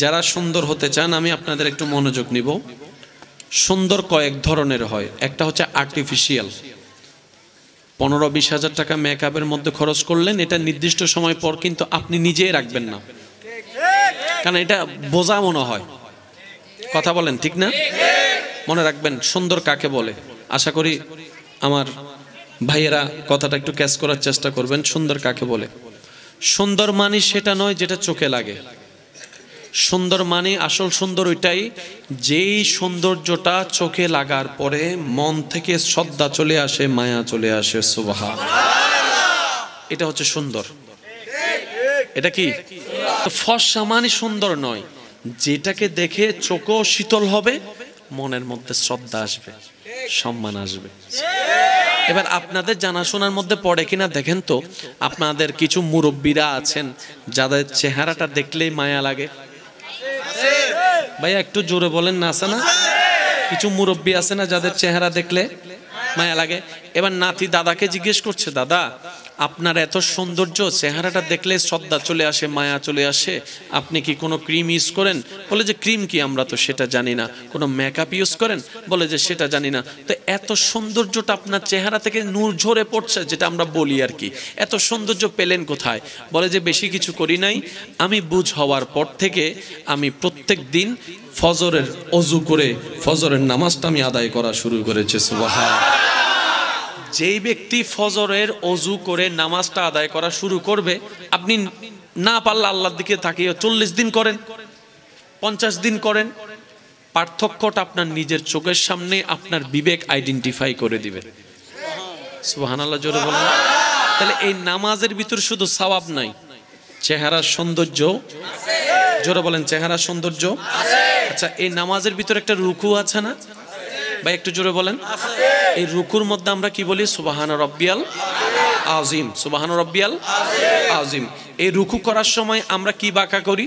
যারা সুন্দর হতে চান আমি আপনাদের একটু মনোযোগ নিব। সুন্দর কয়েক ধরনের হয়। একটা হচ্ছে আর্টিফিশিয়াল, 15-20 হাজার টাকা মেকআপের মধ্যে খরচ করলেন, এটা নির্দিষ্ট সময় পর কিন্তু আপনি নিজেই রাখবেন না, কারণ এটা বোঝা মনে হয়। কথা বলেন ঠিক না? মনে রাখবেন সুন্দর কাকে বলে। আশা করি আমার ভাইয়েরা কথাটা একটু ক্যাচ করার চেষ্টা করবেন। সুন্দর কাকে বলে? সুন্দর মানে সেটা নয় যেটা চোখে লাগে। সুন্দর মানে আসল সুন্দর ওইটাই যেই সৌন্দর্যটা চোখে লাগার পরে মন থেকে শ্রদ্ধা চলে আসে, মায়া চলে আসে। সুবহানাল্লাহ, এটা হচ্ছে সুন্দর। এটা কি ফর্সা মানে সুন্দর নয়, যেটাকে দেখে চোখও শীতল হবে, মনের মধ্যে শ্রদ্ধা আসবে, সম্মান আসবে। এবার আপনাদের জানাশোনার মধ্যে পড়ে কিনা দেখেন তো, আপনাদের কিছু মুরব্বীরা আছেন যাদের চেহারাটা দেখলেই মায়া লাগে। ভাইয়া একটু জোরে বলেন না, আছে না? কিছু মুরব্বী আছে না যাদের চেহারা দেখলে মায়া লাগে। এবার নাতি দাদাকে জিজ্ঞেস করছে, দাদা আপনার এত সৌন্দর্য, চেহারাটা দেখলে শ্রদ্ধা চলে আসে, মায়া চলে আসে, আপনি কি কোনো ক্রিম ইউজ করেন? বলে যে ক্রিম কি, আমরা তো সেটা জানি না। কোনো মেকআপ ইউজ করেন? বলে যে সেটা জানি না। তো এত সৌন্দর্যটা আপনার চেহারা থেকে নূর ঝরে পড়ছে, যেটা আমরা বলি আর কি, এত সৌন্দর্য পেলেন কোথায়? বলে যে বেশি কিছু করি নাই, আমি বুঝ হওয়ার পর থেকে আমি প্রত্যেক দিন ফজরের অজু করে ফজরের নামাজটা আমি আদায় করা শুরু করেছি। সুবহানাল্লাহ। যেই ব্যক্তি ফজরের অজু করে নামাজটা আদায় করা শুরু করবে, আপনি না পারলে আল্লাহর দিকে তাকিয়ে 40 দিন করেন, 50 দিন করেন, পার্থক্যটা আপনার নিজের চোখের সামনে আপনার বিবেক আইডেন্টিফাই করে দিবে। সুবহানাল্লাহ, জোরে বলেন। তাহলে এই নামাজের ভিতর শুধু সওয়াব নাই, চেহারার সৌন্দর্য। জোরে বলেন, চেহারার সৌন্দর্য। আচ্ছা, এই নামাজের ভিতর একটা রুকু আছে না ভাই? একটু জোরে বলেন। এই রুকুর মধ্যে আমরা কি বলি? সুবহান রাব্বিয়াল আযীম, সুবহান রাব্বিয়াল আযীম। এই রুকু করার সময় আমরা কি বাঁকা করি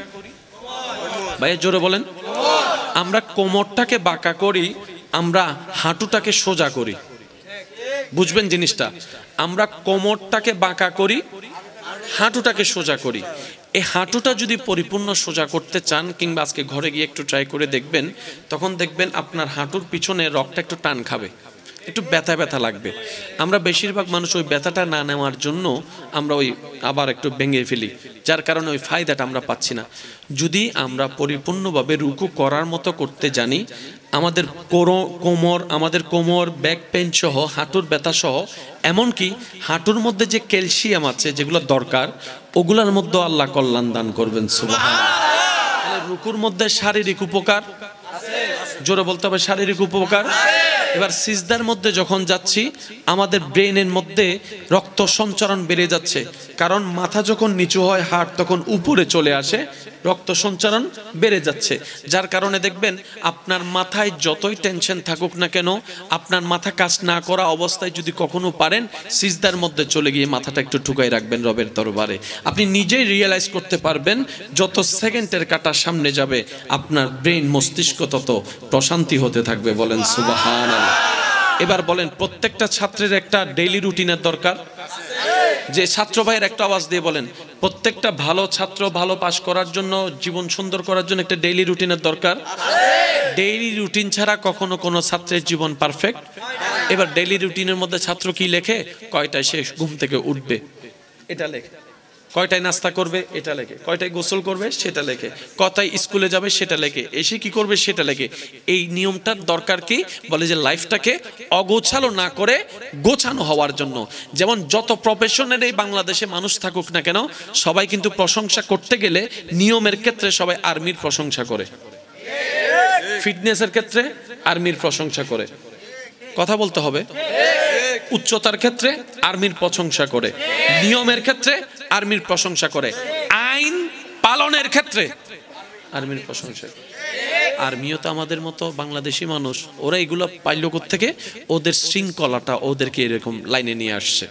ভাই? জোরে বলেন। আমরা কোমরটাকে বাঁকা করি, আমরা হাঁটুটাকে সোজা করি। বুঝবেন জিনিসটা? আমরা কোমরটাকে বাঁকা করি, হাঁটুটাকে সোজা করি। এই হাঁটুটা যদি পরিপূর্ণ সোজা করতে চান, কিংবা আজকে ঘরে গিয়ে একটু ট্রাই করে দেখবেন, তখন দেখবেন আপনার হাঁটুর পিছনে রগটা একটু টান খাবে, একটু ব্যথা ব্যথা লাগবে। আমরা বেশিরভাগ মানুষ ওই ব্যথাটা না নেওয়ার জন্য আমরা ওই আবার একটু ভেঙে ফেলি, যার কারণে ওই ফায়দাটা আমরা পাচ্ছি না। যদি আমরা পরিপূর্ণভাবে রুকু করার মতো করতে জানি, আমাদের কোমর ব্যাক পেইন সহ, হাঁটুর ব্যথা সহ, এমনকি হাঁটুর মধ্যে যে ক্যালসিয়াম আছে যেগুলো দরকার, ওগুলোর মধ্যে আল্লাহ কল্যাণ দান করবেন। সুবহানাল্লাহ। রুকুর মধ্যে শারীরিক উপকার, জোরে বলতে হবে, শারীরিক উপকার। এবার সিজদার মধ্যে যখন যাচ্ছি, আমাদের ব্রেনের মধ্যে রক্ত সঞ্চারণ বেড়ে যাচ্ছে, কারণ মাথা যখন নিচু হয়, হার্ট তখন উপরে চলে আসে, রক্ত সঞ্চারণ বেড়ে যাচ্ছে। যার কারণে দেখবেন আপনার মাথায় যতই টেনশন থাকুক না কেন, আপনার মাথা কাজ না করা অবস্থায় যদি কখনো পারেন, সিজদার মধ্যে চলে গিয়ে মাথাটা একটু ঠুকাই রাখবেন রবের দরবারে। আপনি নিজেই রিয়েলাইজ করতে পারবেন, যত সেকেন্ডের কাটা সামনে যাবে, আপনার ব্রেন মস্তিষ্ক তত প্রশান্তি হতে থাকবে। বলেন সুবহানাল্লাহ। এবার বলেন, প্রত্যেকটা ছাত্রের একটা ডেইলি রুটিনের দরকার। যে ছাত্র ভাইয়ের একটা আওয়াজ দিয়ে বলেন, প্রত্যেকটা ভালো ছাত্র ভালো পাস করার জন্য, জীবন সুন্দর করার জন্য একটা ডেইলি রুটিনের দরকার। ডেইলি রুটিন ছাড়া কখনো কোনো ছাত্রের জীবন পারফেক্ট। এবার ডেইলি রুটিনের মধ্যে ছাত্র কি লেখে? কয়টায় সে ঘুম থেকে উঠবে এটা লেখে, কয়টায় নাস্তা করবে এটা লেখে, কয়টায় গোসল করবে সেটা লেখে, কয়টায় স্কুলে যাবে সেটা লেখে, এসে কি করবে সেটা লেখে। এই নিয়মটার দরকার কি? বলে যে লাইফটাকে অগোছালো না করে গোছানো হওয়ার জন্য। যেমন যত প্রফেশনের এই বাংলাদেশে মানুষ থাকুক না কেন, সবাই কিন্তু প্রশংসা করতে গেলে নিয়মের ক্ষেত্রে সবাই আর্মির প্রশংসা করে, ফিটনেসের ক্ষেত্রে আর্মির প্রশংসা করে, কথা বলতে হবে, উচ্চতার ক্ষেত্রে আর্মির প্রশংসা করে, নিয়মের ক্ষেত্রে আর্মির প্রশংসা করে, আইন পালনের ক্ষেত্রে আর্মির প্রশংসা করে। আর্মিও তো আমাদের মতো বাংলাদেশি মানুষ, ওরা এগুলো পাইল থেকে, ওদের শৃঙ্খলাটা ওদেরকে এরকম লাইনে নিয়ে আসছে।